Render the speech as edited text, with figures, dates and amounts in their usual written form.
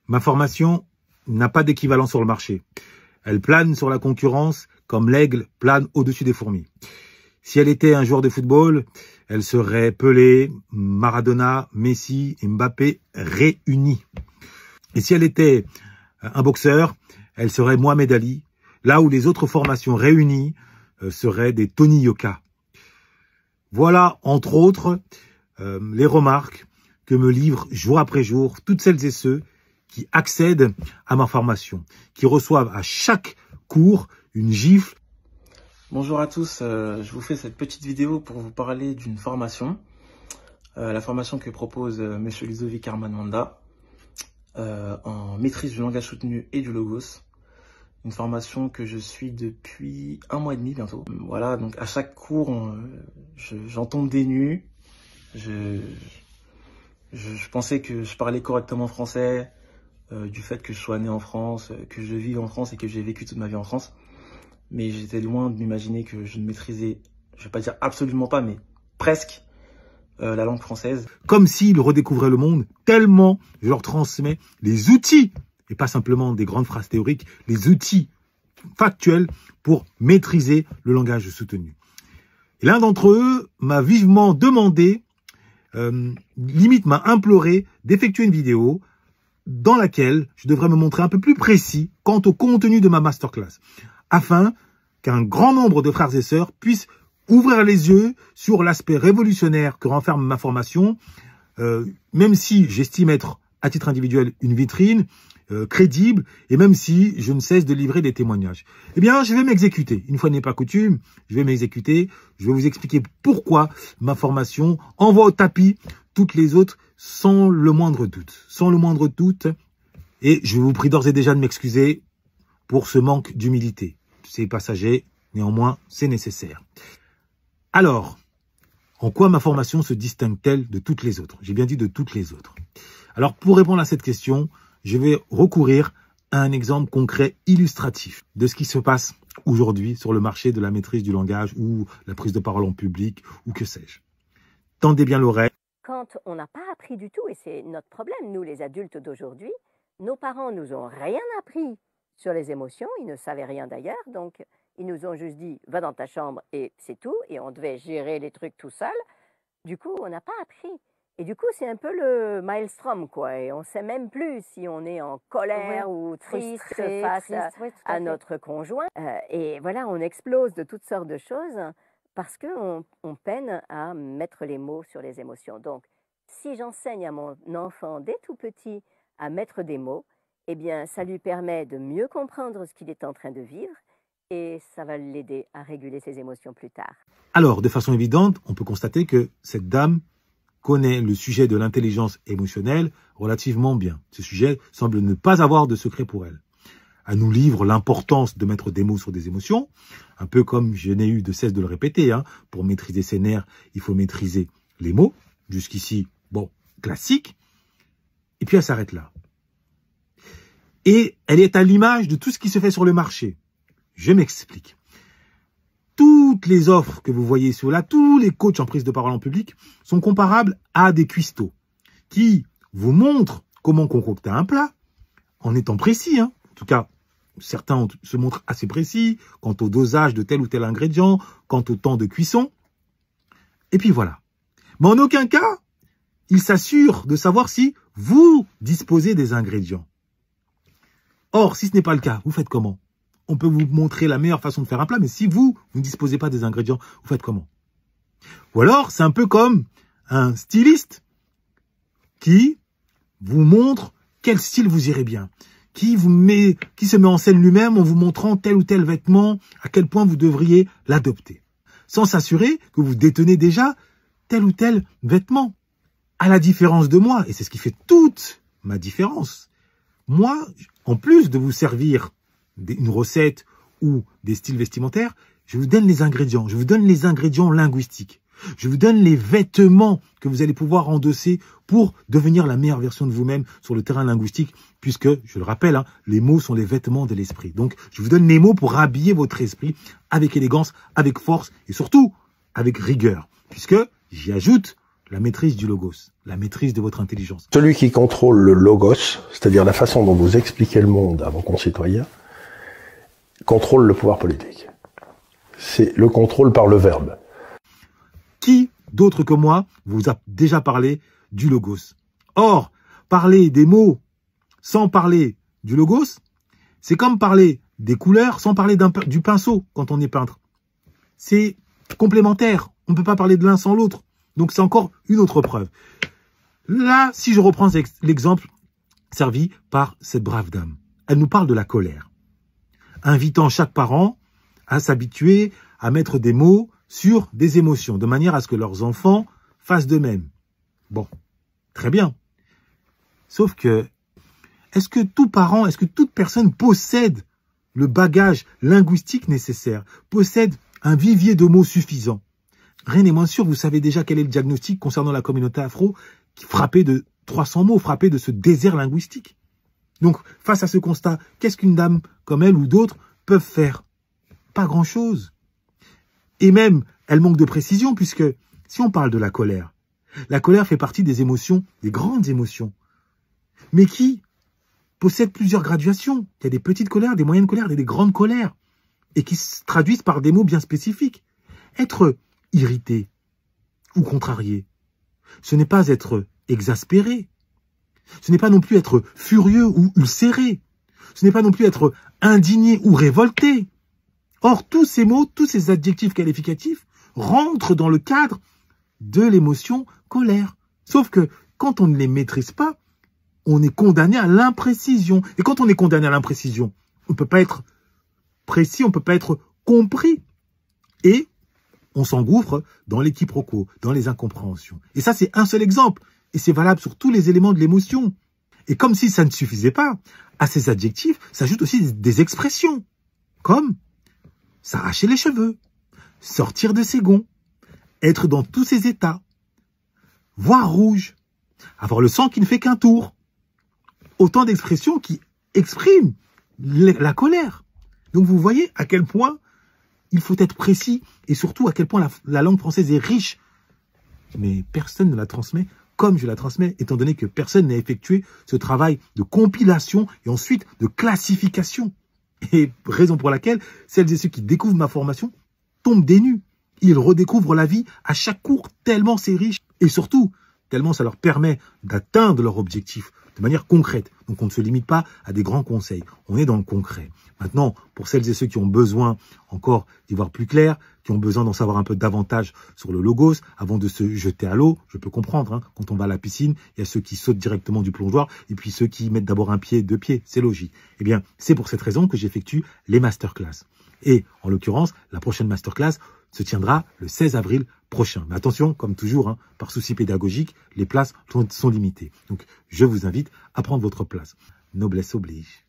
Ma formation n'a pas d'équivalent sur le marché. Elle plane sur la concurrence comme l'aigle plane au-dessus des fourmis. Si elle était un joueur de football, elle serait Pelé, Maradona, Messi et Mbappé réunis. Et si elle était un boxeur, elle serait Mohamed Ali, là où les autres formations réunies seraient des Tony Yoka. Voilà, entre autres, les remarques que me livrent jour après jour toutes celles et ceux qui accèdent à ma formation, qui reçoivent à chaque cours une gifle. Bonjour à tous, je vous fais cette petite vidéo pour vous parler d'une formation, la formation que propose M. Ludovic Armand-Manda en maîtrise du langage soutenu et du logos. Une formation que je suis depuis 1 mois et demi bientôt. Voilà, donc à chaque cours, j'en tombe des nues. Je pensais que je parlais correctement français, du fait que je sois né en France, que je vive en France et que j'ai vécu toute ma vie en France. Mais j'étais loin de m'imaginer que je ne maîtrisais, je vais pas dire absolument pas, mais presque la langue française. Comme s'ils redécouvraient le monde, tellement je leur transmets les outils, et pas simplement des grandes phrases théoriques, les outils factuels pour maîtriser le langage soutenu. Et l'un d'entre eux m'a vivement demandé, limite m'a imploré d'effectuer une vidéo dans laquelle je devrais me montrer un peu plus précis quant au contenu de ma masterclass, afin qu'un grand nombre de frères et sœurs puissent ouvrir les yeux sur l'aspect révolutionnaire que renferme ma formation, même si j'estime être, à titre individuel, une vitrine crédible, et même si je ne cesse de livrer des témoignages. Eh bien, je vais m'exécuter. Une fois n'est pas coutume, je vais m'exécuter. Je vais vous expliquer pourquoi ma formation envoie au tapis toutes les autres sans le moindre doute. Sans le moindre doute. Et je vous prie d'ores et déjà de m'excuser pour ce manque d'humilité. C'est passager, néanmoins, c'est nécessaire. Alors, en quoi ma formation se distingue-t-elle de toutes les autres? J'ai bien dit de toutes les autres. Alors, pour répondre à cette question, je vais recourir à un exemple concret illustratif de ce qui se passe aujourd'hui sur le marché de la maîtrise du langage ou la prise de parole en public ou que sais-je. Tendez bien l'oreille. Quand on n'a pas appris du tout, et c'est notre problème, nous les adultes d'aujourd'hui, nos parents nous ont rien appris sur les émotions, ils ne savaient rien d'ailleurs, donc ils nous ont juste dit « va dans ta chambre » et c'est tout, et on devait gérer les trucs tout seul. Du coup, on n'a pas appris. Et du coup, c'est un peu le maelstrom, quoi. Et on ne sait même plus si on est en colère ou triste face à notre conjoint. Et voilà, on explose de toutes sortes de choses parce qu'on peine à mettre les mots sur les émotions. Donc, si j'enseigne à mon enfant dès tout petit à mettre des mots, eh bien, ça lui permet de mieux comprendre ce qu'il est en train de vivre et ça va l'aider à réguler ses émotions plus tard. Alors, de façon évidente, on peut constater que cette dame connaît le sujet de l'intelligence émotionnelle relativement bien. Ce sujet semble ne pas avoir de secret pour elle. Elle nous livre l'importance de mettre des mots sur des émotions, un peu comme je n'ai eu de cesse de le répéter. Pour maîtriser ses nerfs, il faut maîtriser les mots. Jusqu'ici, bon, classique. Et puis elle s'arrête là. Et elle est à l'image de tout ce qui se fait sur le marché. Je m'explique. Toutes les offres que vous voyez sur là, tous les coachs en prise de parole en public sont comparables à des cuistots qui vous montrent comment concocter un plat en étant précis. En tout cas, certains se montrent assez précis quant au dosage de tel ou tel ingrédient, quant au temps de cuisson. Et puis voilà. Mais en aucun cas, ils s'assurent de savoir si vous disposez des ingrédients. Or, si ce n'est pas le cas, vous faites comment? On peut vous montrer la meilleure façon de faire un plat, mais si vous ne disposez pas des ingrédients, vous faites comment? Ou alors, c'est un peu comme un styliste qui vous montre quel style vous irez bien, qui se met en scène lui-même en vous montrant tel ou tel vêtement, à quel point vous devriez l'adopter, sans s'assurer que vous détenez déjà tel ou tel vêtement. À la différence de moi, et c'est ce qui fait toute ma différence, moi, en plus de vous servir une recette ou des styles vestimentaires, je vous donne les ingrédients. Je vous donne les ingrédients linguistiques. Je vous donne les vêtements que vous allez pouvoir endosser pour devenir la meilleure version de vous-même sur le terrain linguistique, puisque, je le rappelle, les mots sont les vêtements de l'esprit. Donc, je vous donne les mots pour habiller votre esprit avec élégance, avec force et surtout avec rigueur, puisque j'y ajoute la maîtrise du logos, la maîtrise de votre intelligence. Celui qui contrôle le logos, c'est-à-dire la façon dont vous expliquez le monde à vos concitoyens, contrôle le pouvoir politique. C'est le contrôle par le verbe. Qui d'autre que moi vous a déjà parlé du logos? Or, parler des mots sans parler du logos, c'est comme parler des couleurs sans parler du pinceau quand on est peintre. C'est complémentaire. On ne peut pas parler de l'un sans l'autre. Donc c'est encore une autre preuve. Là, si je reprends l'exemple servi par cette brave dame, elle nous parle de la colère, invitant chaque parent à s'habituer à mettre des mots sur des émotions, de manière à ce que leurs enfants fassent de même. Bon, très bien. Sauf que, est-ce que tout parent, est-ce que toute personne possède le bagage linguistique nécessaire, possède un vivier de mots suffisant? Rien n'est moins sûr, vous savez déjà quel est le diagnostic concernant la communauté afro, qui frappée de 300 mots, frappée de ce désert linguistique. Donc, face à ce constat, qu'est-ce qu'une dame comme elle ou d'autres peuvent faire? Pas grand-chose. Et même, elle manque de précision, puisque si on parle de la colère fait partie des émotions, des grandes émotions, mais qui possèdent plusieurs graduations. Il y a des petites colères, des moyennes colères et des grandes colères, et qui se traduisent par des mots bien spécifiques. Être irrité ou contrarié, ce n'est pas être exaspéré, ce n'est pas non plus être furieux ou ulcéré, ce n'est pas non plus être indigné ou révolté. Or, tous ces mots, tous ces adjectifs qualificatifs rentrent dans le cadre de l'émotion colère. Sauf que quand on ne les maîtrise pas, on est condamné à l'imprécision. Et quand on est condamné à l'imprécision, on ne peut pas être précis, on ne peut pas être compris. Et on s'engouffre dans les quiproquos, dans les incompréhensions. Et ça, c'est un seul exemple. Et c'est valable sur tous les éléments de l'émotion. Et comme si ça ne suffisait pas, à ces adjectifs s'ajoutent aussi des expressions, comme s'arracher les cheveux, sortir de ses gonds, être dans tous ses états, voir rouge, avoir le sang qui ne fait qu'un tour. Autant d'expressions qui expriment la colère. Donc vous voyez à quel point il faut être précis et surtout à quel point la langue française est riche. Mais personne ne la transmet comme je la transmets, étant donné que personne n'a effectué ce travail de compilation et ensuite de classification. Et raison pour laquelle celles et ceux qui découvrent ma formation tombent des nues. Ils redécouvrent la vie à chaque cours tellement c'est riche. Et surtout, tellement ça leur permet d'atteindre leur objectif de manière concrète. Donc on ne se limite pas à des grands conseils. On est dans le concret. Maintenant, pour celles et ceux qui ont besoin encore d'y voir plus clair, qui ont besoin d'en savoir un peu davantage sur le logos, avant de se jeter à l'eau, je peux comprendre, hein, quand on va à la piscine, il y a ceux qui sautent directement du plongeoir, et puis ceux qui mettent d'abord un pied, 2 pieds, c'est logique. Eh bien, c'est pour cette raison que j'effectue les masterclass. Et, en l'occurrence, la prochaine masterclass se tiendra le 16 avril prochain. Mais attention, comme toujours, hein, par souci pédagogique, les places sont limitées. Donc, je vous invite à prendre votre place. Noblesse oblige.